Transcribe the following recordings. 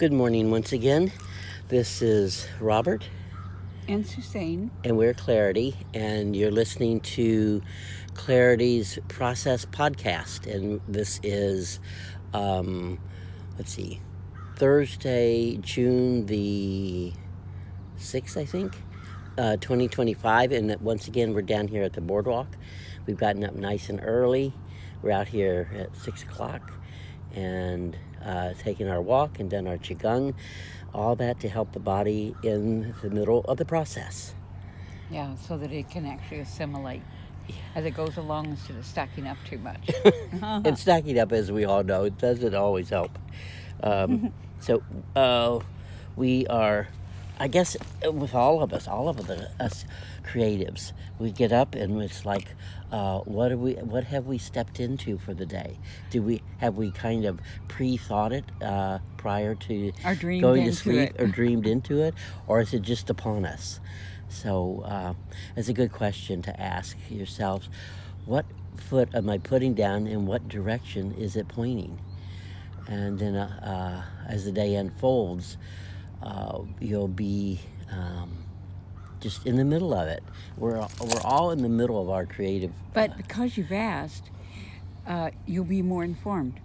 Good morning once again. This is Robert, And Suzanne. and we're Clarity, and you're listening to Clarity's Process Podcast. And this is, let's see, Thursday, June the 6th, I think, 2025. And once again, we're down here at the boardwalk. We've gotten up nice and early. We're out here at 6 o'clock and taking our walk and done our qigong, all that to help the body in the middle of the process. Yeah, so that it can actually assimilate as it goes along instead of stacking up too much. And stacking up, as we all know, it doesn't always help. So we are, I guess, with all of us creatives, we get up and it's like, what have we stepped into for the day? Have we kind of pre-thought it prior to Or dreamed going to into sleep, it. or dreamed into it, or is it just upon us? So it's a good question to ask yourselves. What foot am I putting down, and what direction is it pointing? And then as the day unfolds, you'll be just in the middle of it. We're all in the middle of our creative. But because you've asked, you'll be more informed.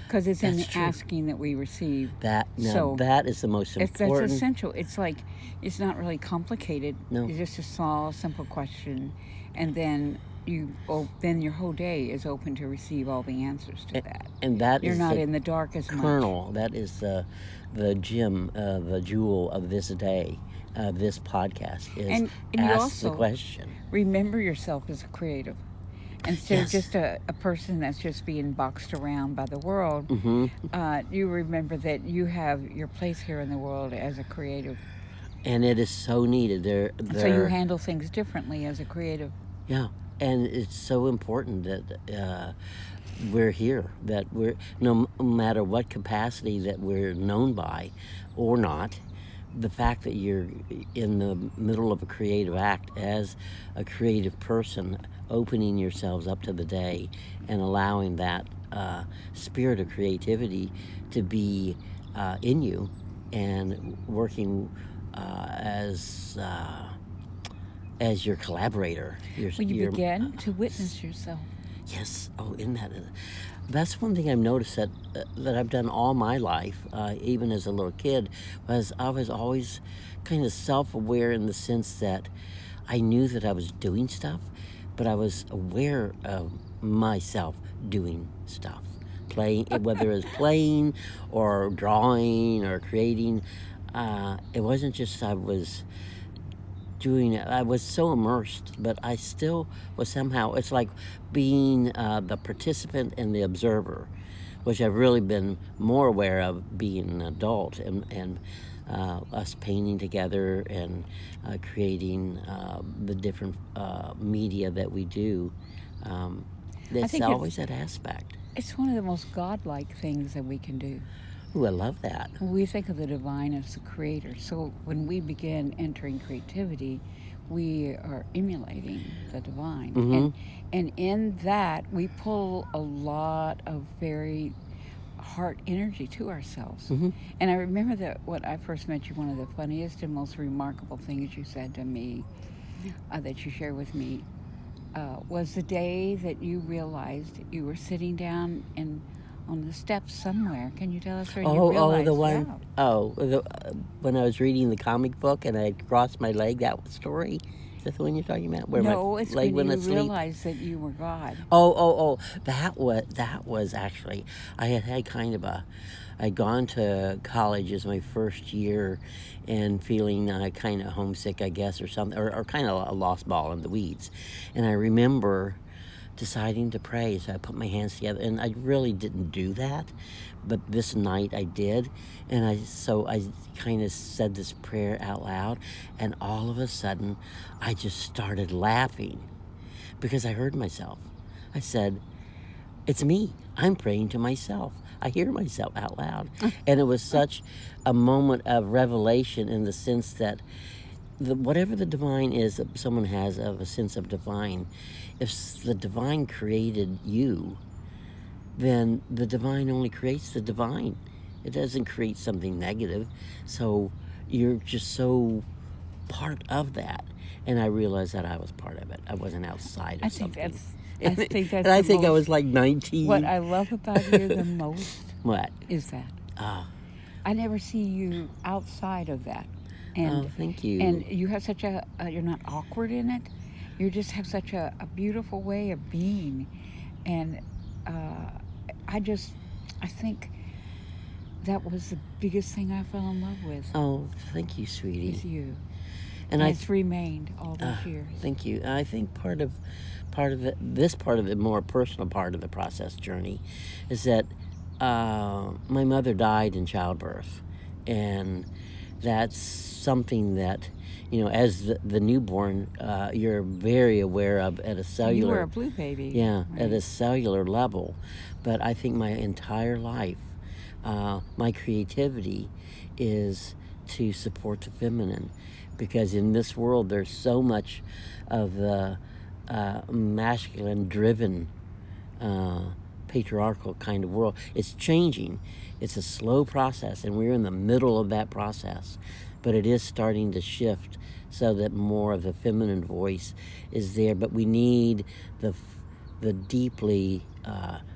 Because it's in the That's true. asking that we receive. That is the most That's important. essential. It's like, it's not really complicated. No. It's just a small, simple question. And then then your whole day is open to receive all the answers to that. And that You're is not the in the dark as much. kernel. That is the gem, the jewel of this day, this podcast is And you ask also the question. remember yourself as a creative. Instead Yes. of just a person that's just being boxed around by the world, you remember that you have your place here in the world as a creative. And it is so needed. So you handle things differently as a creative. Yeah, and it's so important that we're here, that we're, no matter what capacity that we're known by or not, the fact that you're in the middle of a creative act as a creative person, opening yourselves up to the day and allowing that spirit of creativity to be in you and working as your collaborator. When you begin to witness yourself. Yes. Oh, isn't that? That's one thing I've noticed that I've done all my life, even as a little kid, was I was always kind of self-aware in the sense that I knew that I was doing stuff, but I was aware of myself doing stuff, playing, whether it was playing or drawing or creating. It wasn't just I was doing it. I was so immersed, but I still was somehow, it's like being the participant and the observer, which I've really been more aware of being an adult, and us painting together and creating the different media that we do. It's always that aspect. It's one of the most godlike things that we can do. Ooh, I love that. We think of the divine as the creator. So when we begin entering creativity, we are emulating the divine. And in that, we pull a lot of very heart energy to ourselves. And I remember that when I first met you, one of the funniest and most remarkable things you said to me, that you shared with me, was the day that you realized you were sitting down on the steps somewhere. Can you tell us where you realized? The one. When I was reading the comic book and I crossed my leg. That story. Is that the one you're talking about? Where No, my it's leg when you went asleep? realized that you were God. Oh. That was actually. I had kind of I'd gone to college as my first year, and feeling kind of homesick, I guess, or something, or kind of a lost ball in the weeds, and I remember deciding to pray. So I put my hands together, and I really didn't do that, but this night I did, and I kind of said this prayer out loud, and all of a sudden I just started laughing because I heard myself. I said, "It's me. I'm praying to myself. I hear myself out loud." And it was such a moment of revelation, in the sense that whatever the divine is that someone has, of a sense of divine, if the divine created you, then the divine only creates the divine. It doesn't create something negative. So you're just so part of that. And I realized that I was part of it. I wasn't outside I of think something. that's I think that's And I the think I was most. like 19. What I love about you the most What? is that Oh, I never see you outside of that, oh, and thank you. you have such a you're not awkward in it. You just have such a beautiful way of being, and uh, I just I think that was the biggest thing I fell in love with Oh, thank you, sweetie. is you, And and I, it's remained all these years. thank you. I think part of it, this part of it, more personal part of the process journey, is that my mother died in childbirth, and that's something that, as the newborn, you're very aware of at a You were cellular, a blue baby, yeah, at a right? cellular level. But I think my entire life, my creativity is to support the feminine, because in this world there's so much of the masculine driven patriarchal kind of world. It's changing. It's a slow process, and we're in the middle of that process. But it is starting to shift so that more of the feminine voice is there. But we need the deeply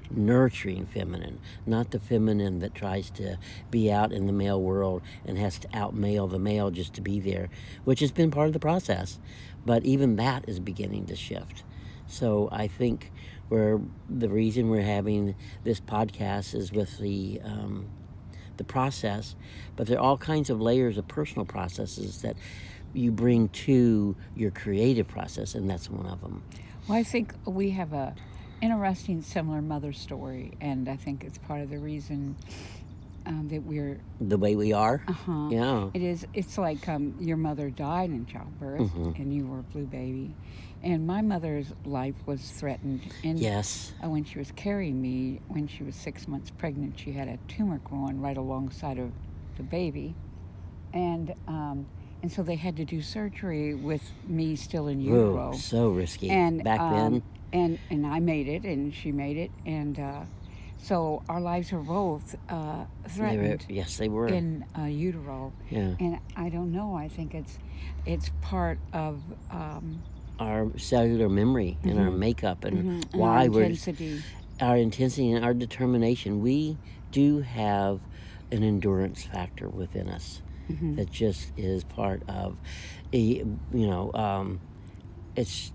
nurturing feminine, not the feminine that tries to be out in the male world and has to out male the male just to be there, which has been part of the process. But even that is beginning to shift. So I think the reason we're having this podcast is with the process, but there are all kinds of layers of personal processes that you bring to your creative process, and that's one of them. Well, I think we have a interesting similar mother story, and I think it's part of the reason that we're. The way we are, Uh-huh. yeah. It is. It's like your mother died in childbirth, Mm-hmm. and you were a blue baby, and my mother's life was threatened. And Yes. when she was carrying me, when she was 6 months pregnant, she had a tumor growing right alongside of the baby, and so they had to do surgery with me still in Whoa, utero, so risky and back then. and I made it, and she made it, and so our lives were both threatened Yes, they were. in utero, Yeah. and I don't know. I think it's part of Our cellular memory and our makeup and and our why we're intensity. our intensity and our determination. We do have an endurance factor within us that just is part of, it's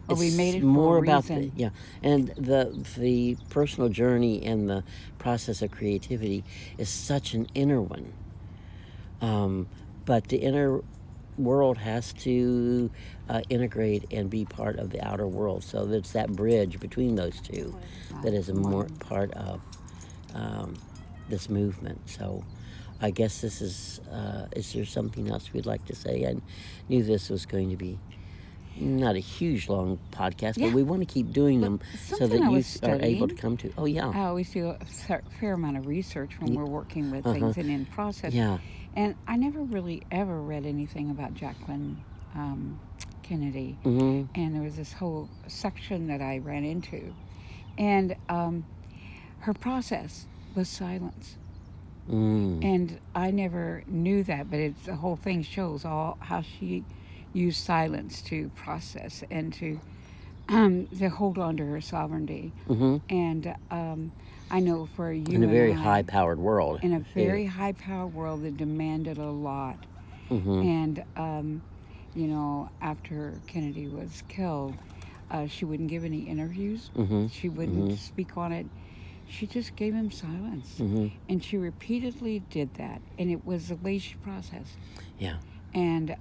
Well, we made it for more a about reason. and the personal journey and the process of creativity is such an inner one. But the inner world has to integrate and be part of the outer world. So it's that bridge between those two that is a more part of um, this movement. So I guess this is there something else we'd like to say? I knew this was going to be not a huge long podcast, Yeah. but we want to keep doing them so something that I you was are able to studying. come to. Oh, yeah. I always do a fair amount of research when we're working with things and in process. Yeah. And I never really ever read anything about Jacqueline Kennedy. Mm-hmm. And there was this whole section that I ran into. And her process was silence. And I never knew that, but the whole thing shows all how she used silence to process and to hold on to her sovereignty. Mm-hmm. And I know for you In a and very I, high-powered world. in a very high-powered world that demanded a lot. Mm-hmm. And after Kennedy was killed, she wouldn't give any interviews. Mm-hmm. She wouldn't speak on it. She just gave him silence. Mm-hmm. And she repeatedly did that. And it was the way she processed. Yeah. And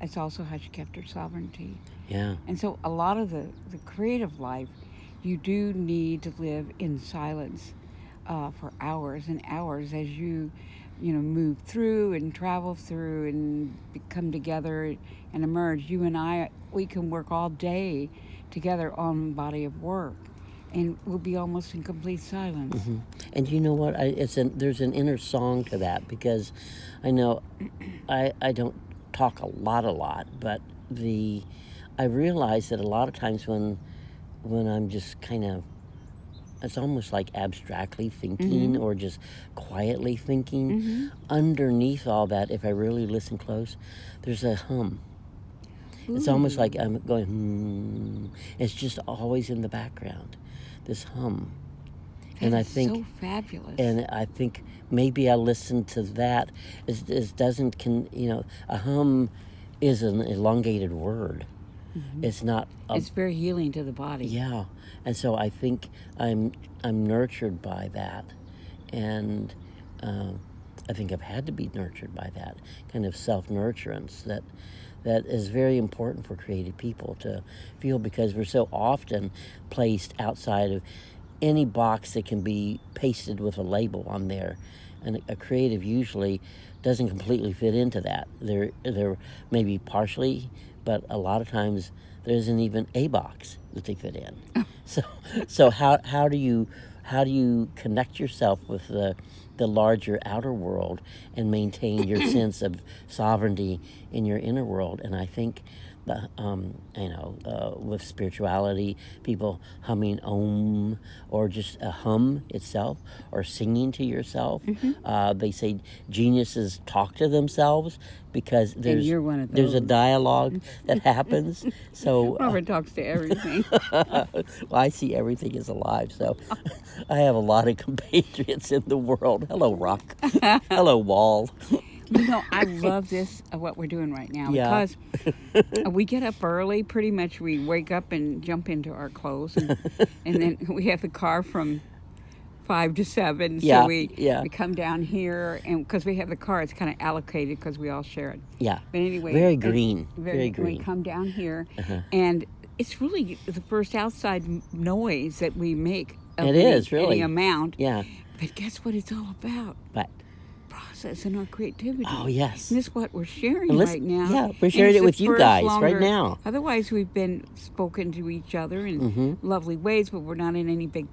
it's also how she kept her sovereignty. Yeah. And so a lot of the creative life, you do need to live in silence for hours and hours as you move through and travel through and come together and emerge. You and I, we can work all day together on a body of work, and we'll be almost in complete silence. Mm-hmm. And you know what? There's an inner song to that, because I know I don't talk a lot, but I realize that a lot of times when I'm just kind of it's almost like abstractly thinking or just quietly thinking. Mm-hmm. Underneath all that, if I really listen close, there's a hum. It's almost like I'm going, It's just always in the background, this hum. And I think, so fabulous. and I think maybe I listen to that. It doesn't, a hum is an elongated word. It's not it's very healing to the body. yeah, and so I think I'm nurtured by that, and I think I've had to be nurtured by that kind of self-nurturance that is very important for creative people to feel, because we're so often placed outside of any box that can be pasted with a label on there, and a creative usually doesn't completely fit into that. They're maybe partially, but a lot of times there isn't even a box that they fit in. So how do you connect yourself with the larger outer world and maintain your sense of sovereignty in your inner world? And I think with spirituality, people humming Om, or just a hum itself, or singing to yourself. They say geniuses talk to themselves because And you're one of there's a those. dialogue that happens. So Robert talks to everything. well, I see everything as alive. So I have a lot of compatriots in the world. Hello, rock. Hello, wall. I love this, what we're doing right now, Yeah. because we get up early. Pretty much we wake up and jump into our clothes, and then we have the car from 5 to 7. Yeah, So we yeah. come down here, and because we have the car, it's kind of allocated because we all share it. Yeah. But anyway, Very green. Very We green. come down here, and it's really the first outside noise that we make. Of It is, any really. amount. Yeah. But guess what it's all about? But Process and our creativity. oh, yes. And this is what we're sharing And right now. yeah, we're And sharing it's it the with you first guys longer- right now. Otherwise, we've been spoken to each other in lovely ways, but we're not in any big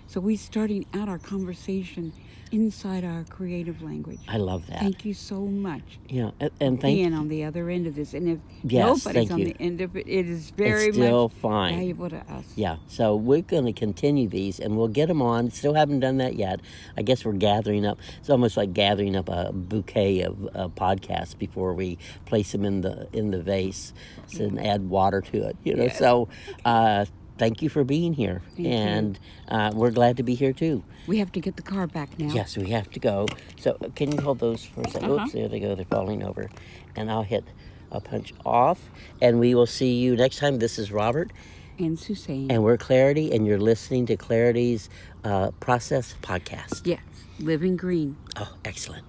So we're starting out our conversation inside our creative language. I love that. Thank you so much Yeah, and thank being on the other end of this. And if Yes, nobody's thank on you. the end of it, it is very It's still much fine. valuable to us. Yeah, so we're going to continue these, and we'll get them on. Still haven't done that yet. I guess we're gathering up. It's almost like gathering up a bouquet of podcasts before we place them in the vase, and add water to it. Yes. So thank you for being here, Thank you. and we're glad to be here too. We have to get the car back now. Yes, we have to go. So can you hold those for a second? Oops, there they go. They're falling over, and I'll punch off, and we will see you next time. This is Robert. And Suzanne. And we're Clarity, and you're listening to Clarity's Process Podcast. Yes, Living Green. Oh, excellent.